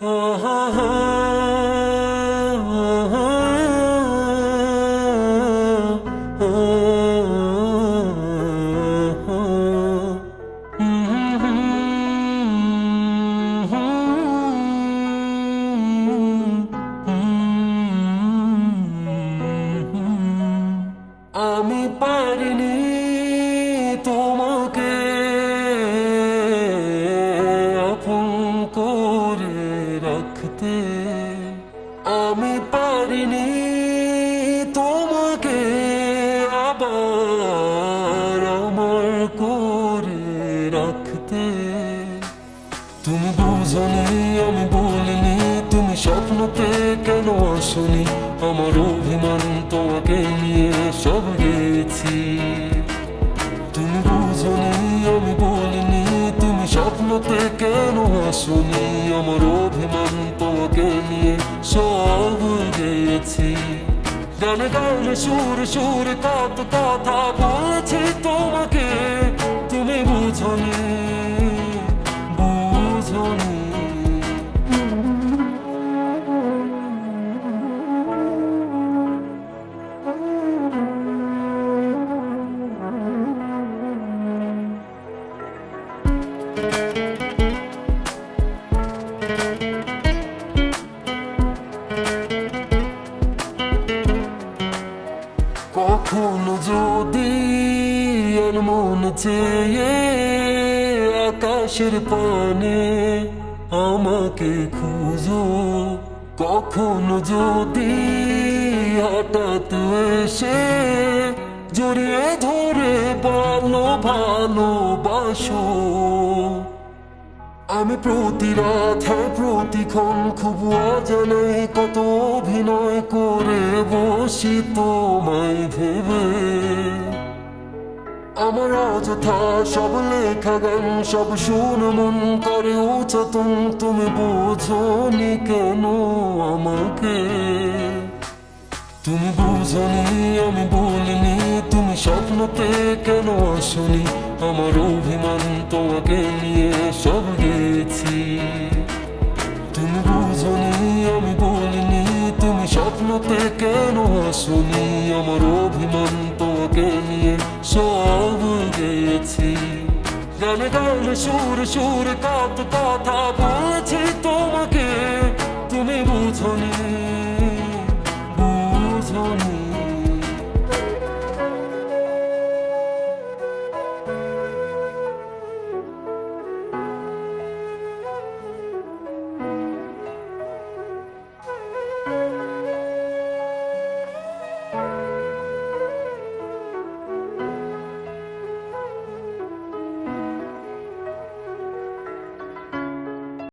আমি পারিনি তোমাকে আপন করে রাখতে, আমি পারিনি তোমাকে আবার আমার করে রাখতে। তুমি বুঝনি আমি বলিনি, তুমি স্বপ্নতে কেন আসনি, আমার অভিমান তোমাকে নিয়ে সব গেছি। তুমি বুঝনি আমি বলিনি, তুমি স্বপ্নতে কেন আসনি, আমার অভিমান তোমাকে নিয়ে সব গেছি। গানে গানে সুরে সুরে কত কথা বলেছি তোমাকে, তুমি বুঝনি বুঝনি। কখনো যদি মন চেয়ে আকাশের পানে আমাকে খুঁজো, কখনো যদি হঠাৎ এসে জড়িয়ে ধরে বলো ভালোবাসো, আমি প্রতি রাত প্রতিক্ষণ খুব অজানাই কত অভিনয় করে বসি তোমায় ভেবে। আমার অযথা সব লেখা গান সব শুনে মন করে উচতন, তুমি বোঝনি কেন আমাকে। তুমি বুঝনি আমি বলিনি, তুমি স্বপ্নতে কেন আসনি, আমার অভিমান তোমাকে নিয়ে সব গেছি। তুমি বুঝনি আমি বলিনি, তুমি স্বপ্নতে কেন আসনি, আমার অভিমান তোমাকে নিয়ে সব গেছি। গানে গানে সুরে সুরে কত কথা বলেছি তোমাকে।